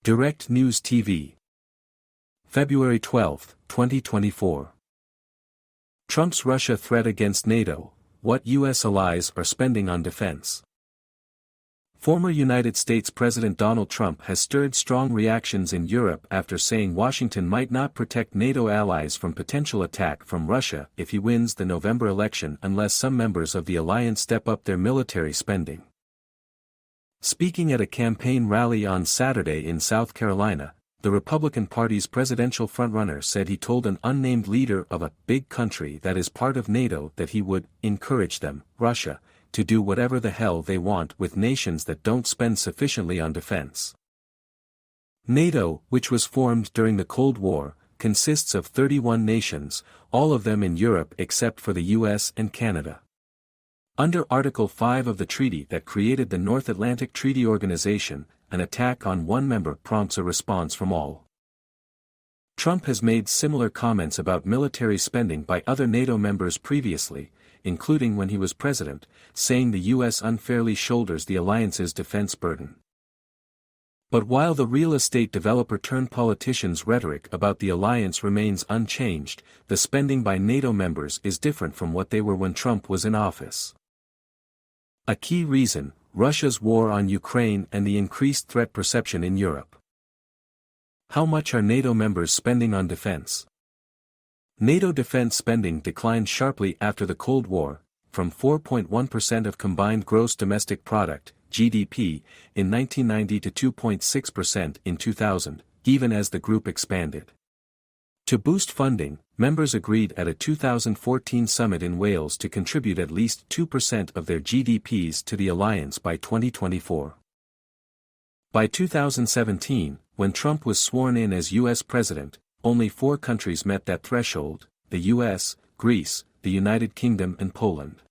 Direct News TV. February 12, 2024. Trump's Russia threat against NATO, what U.S. allies are spending on defense. Former United States President Donald Trump has stirred strong reactions in Europe after saying Washington might not protect NATO allies from potential attack from Russia if he wins the November election unless some members of the alliance step up their military spending. Speaking at a campaign rally on Saturday in South Carolina, the Republican Party's presidential frontrunner said he told an unnamed leader of a big country that is part of NATO that he would encourage them, Russia, to do whatever the hell they want with nations that don't spend sufficiently on defense. NATO, which was formed during the Cold War, consists of 31 nations, all of them in Europe except for the US and Canada. Under Article 5 of the treaty that created the North Atlantic Treaty Organization, an attack on one member prompts a response from all. Trump has made similar comments about military spending by other NATO members previously, including when he was president, saying the U.S. unfairly shoulders the alliance's defense burden. But while the real estate developer-turned-politician's rhetoric about the alliance remains unchanged, the spending by NATO members is different from what they were when Trump was in office. A key reason, Russia's war on Ukraine and the increased threat perception in Europe. How much are NATO members spending on defense? NATO defense spending declined sharply after the Cold War, from 4.1% of combined gross domestic product, GDP, in 1990 to 2.6% in 2000, even as the group expanded. To boost funding, members agreed at a 2014 summit in Wales to contribute at least 2% of their GDPs to the alliance by 2024. By 2017, when Trump was sworn in as U.S. president, only 4 countries met that threshold: the U.S., Greece, the United Kingdom and Poland.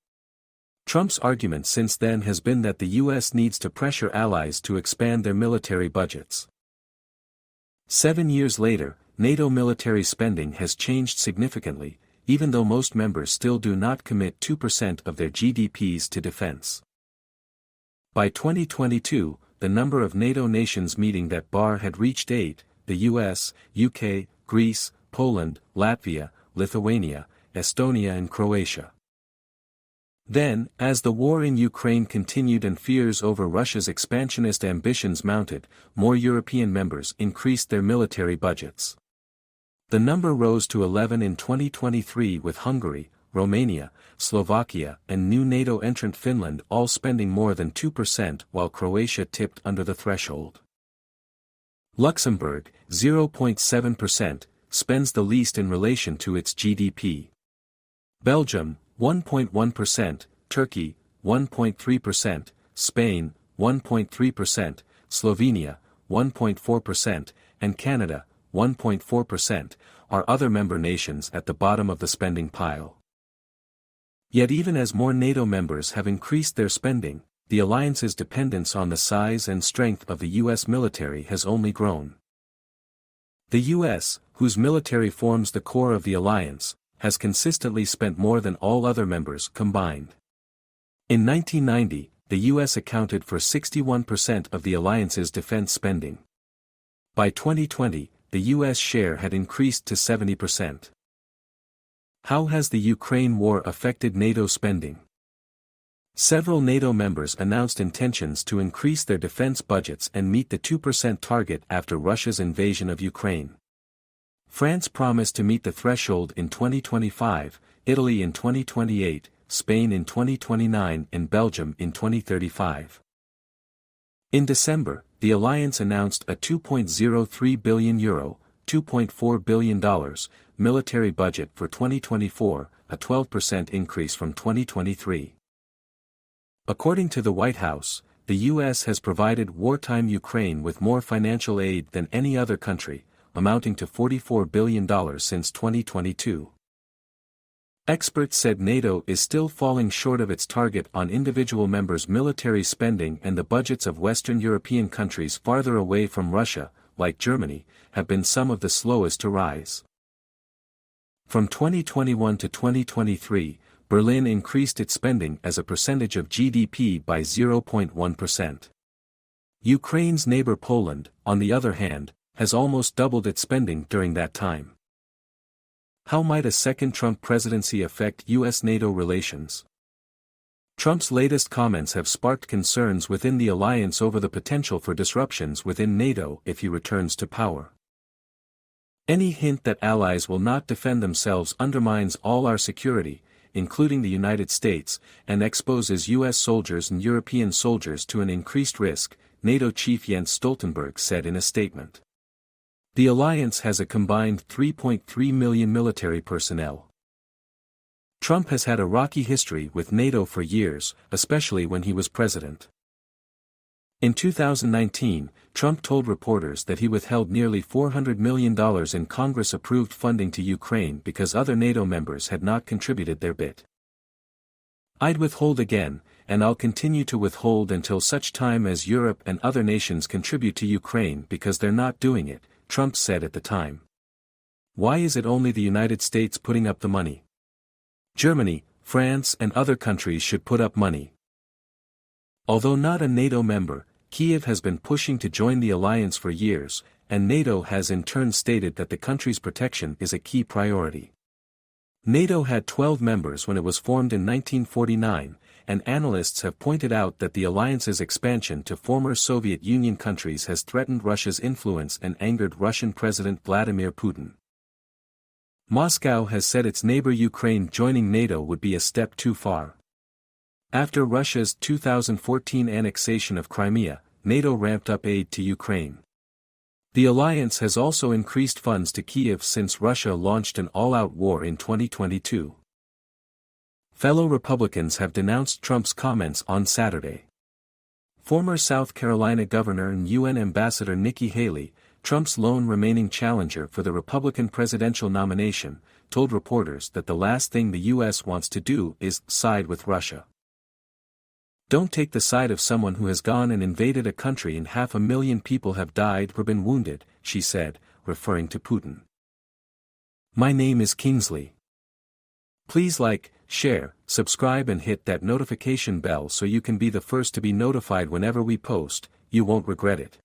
Trump's argument since then has been that the U.S. needs to pressure allies to expand their military budgets. 7 years later, NATO military spending has changed significantly, even though most members still do not commit 2% of their GDPs to defense. By 2022, the number of NATO nations meeting that bar had reached 8, the US, UK, Greece, Poland, Latvia, Lithuania, Estonia and Croatia. Then, as the war in Ukraine continued and fears over Russia's expansionist ambitions mounted, more European members increased their military budgets. The number rose to 11 in 2023 with Hungary, Romania, Slovakia and new NATO entrant Finland all spending more than 2% while Croatia tipped under the threshold. Luxembourg, 0.7%, spends the least in relation to its GDP. Belgium, 1.1%, Turkey, 1.3%, Spain, 1.3%, Slovenia, 1.4%, and Canada, 1.4%, are other member nations at the bottom of the spending pile. Yet even as more NATO members have increased their spending, the alliance's dependence on the size and strength of the U.S. military has only grown. The U.S., whose military forms the core of the alliance, has consistently spent more than all other members combined. In 1990, the U.S. accounted for 61% of the alliance's defense spending. By 2020, the U.S. share had increased to 70%. How has the Ukraine war affected NATO spending? Several NATO members announced intentions to increase their defense budgets and meet the 2% target after Russia's invasion of Ukraine. France promised to meet the threshold in 2025, Italy in 2028, Spain in 2029 and Belgium in 2035. In December, the alliance announced a €2.03 billion, $2.4 billion, military budget for 2024, a 12% increase from 2023. According to the White House, the U.S. has provided wartime Ukraine with more financial aid than any other country, amounting to $44 billion since 2022. Experts said NATO is still falling short of its target on individual members' military spending, and the budgets of Western European countries farther away from Russia, like Germany, have been some of the slowest to rise. From 2021 to 2023, Berlin increased its spending as a percentage of GDP by 0.1%. Ukraine's neighbor Poland, on the other hand, has almost doubled its spending during that time. How might a second Trump presidency affect US-NATO relations? Trump's latest comments have sparked concerns within the alliance over the potential for disruptions within NATO if he returns to power. Any hint that allies will not defend themselves undermines all our security, including the United States, and exposes US soldiers and European soldiers to an increased risk, NATO chief Jens Stoltenberg said in a statement. The alliance has a combined 3.3 million military personnel. Trump has had a rocky history with NATO for years, especially when he was president. In 2019, Trump told reporters that he withheld nearly $400 million in Congress-approved funding to Ukraine because other NATO members had not contributed their bit. "I'd withhold again, and I'll continue to withhold until such time as Europe and other nations contribute to Ukraine because they're not doing it," Trump said at the time. Why is it only the United States putting up the money? Germany, France and other countries should put up money. Although not a NATO member, Kyiv has been pushing to join the alliance for years, and NATO has in turn stated that the country's protection is a key priority. NATO had 12 members when it was formed in 1949, and analysts have pointed out that the alliance's expansion to former Soviet Union countries has threatened Russia's influence and angered Russian President Vladimir Putin. Moscow has said its neighbor Ukraine joining NATO would be a step too far. After Russia's 2014 annexation of Crimea, NATO ramped up aid to Ukraine. The alliance has also increased funds to Kyiv since Russia launched an all-out war in 2022. Fellow Republicans have denounced Trump's comments on Saturday. Former South Carolina Governor and UN Ambassador Nikki Haley, Trump's lone remaining challenger for the Republican presidential nomination, told reporters that the last thing the U.S. wants to do is side with Russia. "Don't take the side of someone who has gone and invaded a country and 500,000 people have died or been wounded," she said, referring to Putin. "My name is Kingsley. Please like, share, subscribe and hit that notification bell so you can be the first to be notified whenever we post. You won't regret it."